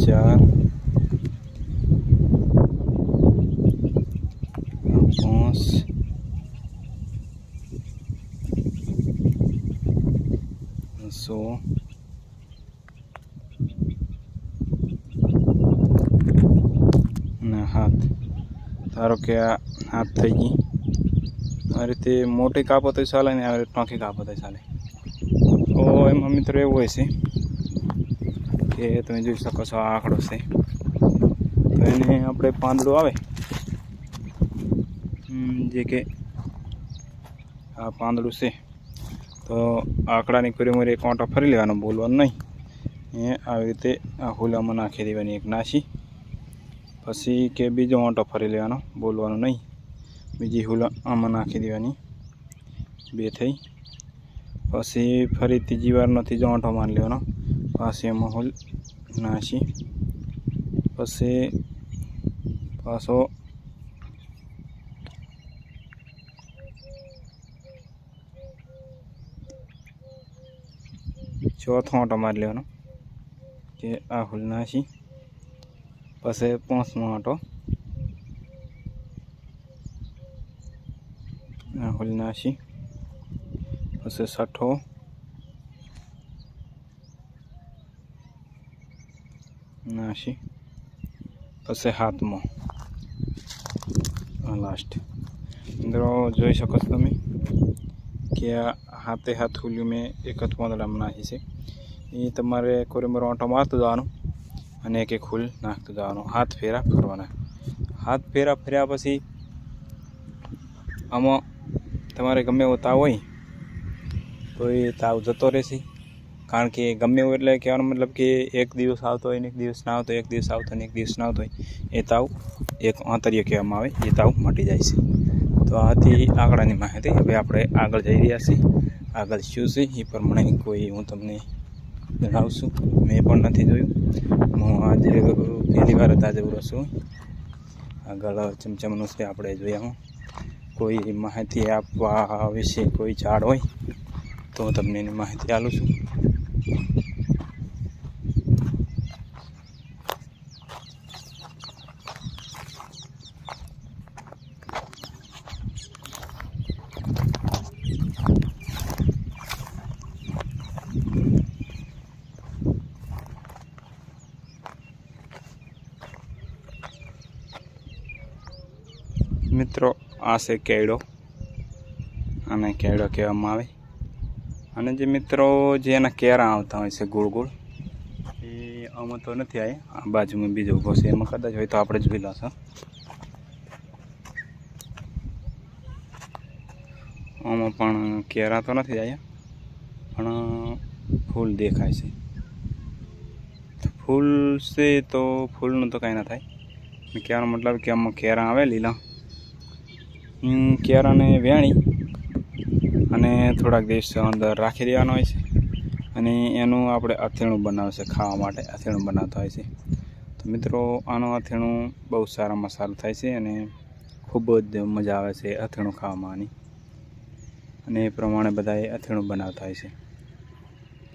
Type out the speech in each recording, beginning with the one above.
4 5 100 અને હાથ. ધારો કે આ હાથ થઈ ગઈ. આ રીતે મોટી કાપો તો ચાલે ને, આ રીતે ટોંકી કાપો તો ચાલે. તો એમાં મિત્રો એવું હોય છે કે તમે જોઈ શકો છો, આ આંકડો છે. તો એને આપણે પાંદડું આવે જે કે આ પાંદડું છે, તો આંકડાની કુરીમુરી એક આંટો ફરી લેવાનો, બોલવાનું નહીં. એ આવી રીતે આ હુલામાં નાખી દેવાની એક નાસી, પછી કે બીજો આંટો ફરી લેવાનો, બોલવાનું નહીં. બીજી હુલા આમાં નાખી દેવાની, 2 થઈ. પછી ફરી ત્રીજી વારનો ત્રીજો આંટો મારી લેવાનો, પાછી એમાં હુલ નાસી, પછી પાછો ચોથો આંટો મારી લેવાનો કે આ હુલ નાસી, પછી 5મો આંટો આ હુલ નાસી, પછી 6થો નાસી, પછી 7મો લાસ્ટ. મિત્રો જોઈ શકો છો તમે કે આ હાથે હાથ હુલ્યું મેં એક જ પાંદડામાં નાખી છે. એ તમારે કોરીમરો આંટો મારતું જવાનું અને એક એક હુલ નાખતું જવાનું, હાથ ફેરા ફરવાના. હાથ ફેરા ફર્યા પછી આમાં તમારે ગમે એવો તાવ હોય તો એ તાવ જતો રહેશે. કારણ કે ગમે એવું એટલે કહેવાનો મતલબ કે એક દિવસ આવતો હોય ને એક દિવસ ના આવતો, એક દિવસ આવતો ને એક દિવસ ના આવતો હોય, એ તાવ એક આંતર્ય કહેવામાં આવે, એ તાવ મટી જાય છે. તો આથી આંકડાની માહિતી. હવે આપણે આગળ જઈ રહ્યા છીએ. આગળ શું છે એ પ્રમાણે કોઈ હું તમને જણાવશું. મેં પણ નથી જોયું, હું આજે પહેલી વાર જ આજે ઉરો છું. આગળ ચમચમનું છે આપણે જોયા. હું કોઈ માહિતી આપવા વિશે કોઈ ઝાડ હોય તો હું તમને એની માહિતી આપું છું. મિત્રો આ છે કેળો, આને કેળો કહેવામાં આવે. અને જે મિત્રો જે એના કેરા આવતા હોય છે ગોળ ગોળ, એ આમાં તો નથી આવ્યા. આ બાજુમાં બીજો ઊભો છે, એમાં કદાચ હોય તો આપણે જોઈ લઈશું. આમાં પણ કેરા તો નથી આવ્યા, પણ ફૂલ દેખાય છે. ફૂલ છે તો ફૂલનું તો કાંઈ ના થાય. કહેવાનો મતલબ કે આમાં કેરા આવે લીલા, કેરાને વેણી અને થોડાક દિવસ અંદર રાખી દેવાનો હોય છે. અને એનું આપણે અથેણું બનાવે છે, ખાવા માટે અથેણું બનાવતા હોય છે. તો મિત્રો આનું અથેણું બહુ સારામાં સારું થાય છે અને ખૂબ જ મજા આવે છે અથેણું ખાવામાં. અને એ પ્રમાણે બધાએ અથેણું બનાવતા હોય છે.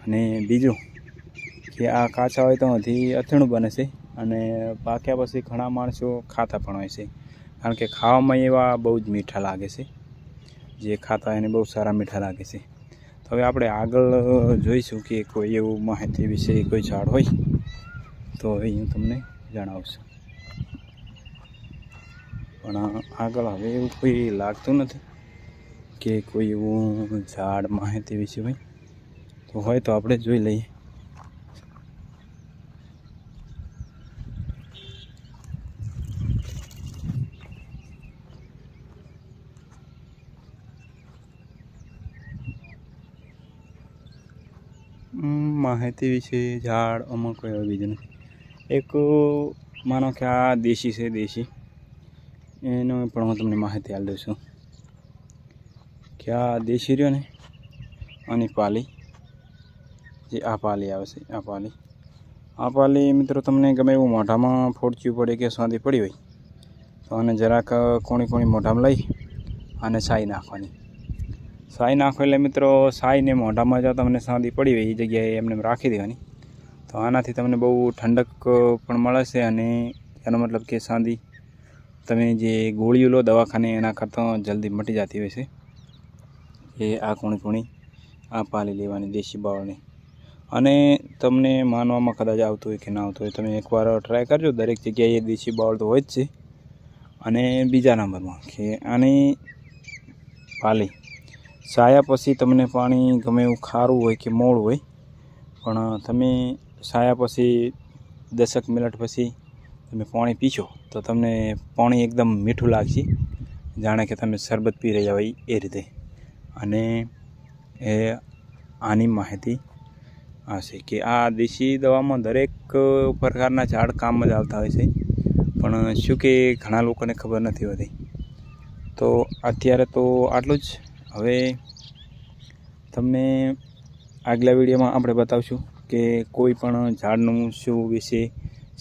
અને બીજું કે આ કાચા હોય તો હજી અથેણું બને છે, અને પાક્યા પછી ઘણા માણસો ખાતા પણ હોય છે, કારણ કે ખાવામાં એવા બહુ જ મીઠા લાગે છે. જે ખાતા એને બહુ સારા મીઠા લાગે છે. તો હવે આપણે આગળ જોઈશું કે કોઈ એવું માહિતી વિશે કોઈ ઝાડ હોય તો એ હું તમને જણાવું છું. પણ આગળ હવે એવું કોઈ લાગતું નથી કે કોઈ એવું ઝાડ માહિતી વિશે હોય. તો હોય તો આપણે જોઈ લઈએ. માહિતી વિશે ઝાડ અમુક કોઈ એવું બીજું નથી. એક માનો કે આ દેશી છે, દેશી એનો પણ હું તમને માહિતી આપી દઉં છું કે આ દેશી રહ્યો ને, આની પાલી જે આ પાલી આવે છે, આ પાલી મિત્રો તમને ગમે એવું મોઢામાં ફોડચ્યું પડે કે સાંધી પડી હોય તો આને જરાક કોણી મોઢામાં લઈ અને સાઈ નાખવાની. સાઈ નાખો એટલે મિત્રો સાઈને મોઢામાં જો તમને સાંધી પડી હોય એ જગ્યાએ એમને રાખી દેવાની. તો આનાથી તમને બહુ ઠંડક પણ મળે છે, અને એનો મતલબ કે સાંધી તમે જે ગોળીઓ લો દવાખાને એના કરતાં જલ્દી મટી જતી હોય છે. એ આ કોણી આ પાલી લેવાની દેશી બાવળની. અને તમને માનવામાં કદાચ આવતું હોય કે ના આવતું હોય, તમે એકવાર ટ્રાય કરજો. દરેક જગ્યાએ એ દેશી બાવળ તો હોય જ છે. અને બીજા નંબરમાં કે આની પાલી સાયા પછી તમને પાણી ગમે એવું ખારું હોય કે મોળું હોય, પણ તમે સાયા પછી 10 મિનિટ પછી તમે પાણી પીશો તો તમને પાણી એકદમ મીઠું લાગશે, જાણે કે તમે શરબત પી રહ્યા હોય એ રીતે. અને એ આની માહિતી હશે કે આ દેશી દવામાં દરેક પ્રકારના ઝાડ કામ જ આવતા હોય છે, પણ શું કે ઘણા લોકોને ખબર નથી હોતી. તો અત્યારે તો આટલું જ. હવે તમને આગલા વિડીયોમાં આપણે બતાવશું કે કોઈ પણ ઝાડનું શું વિશે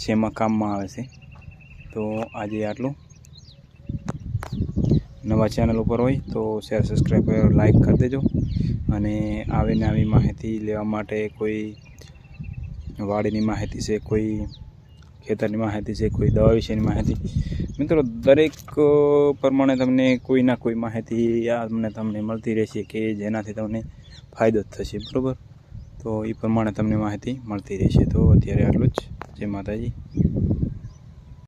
શેમાં કામમાં આવે છે. તો આજે આટલું. નવા ચેનલ ઉપર હોય તો શેર, સબસ્ક્રાઈબ, લાઈક કરી દેજો. અને આવીને આવી માહિતી લેવા માટે કોઈ વાડીની માહિતી છે, કોઈ ખેતરની માહિતી છે, કોઈ દવા વિશેની માહિતી, મિત્રો દરેક પ્રમાણે તમને કોઈ ના કોઈ માહિતી તમને મળતી રહેશે કે જેનાથી તમને ફાયદો જ થશે, બરાબર. તો એ પ્રમાણે તમને માહિતી મળતી રહેશે. તો અત્યારે આટલું જ. જય માતાજી.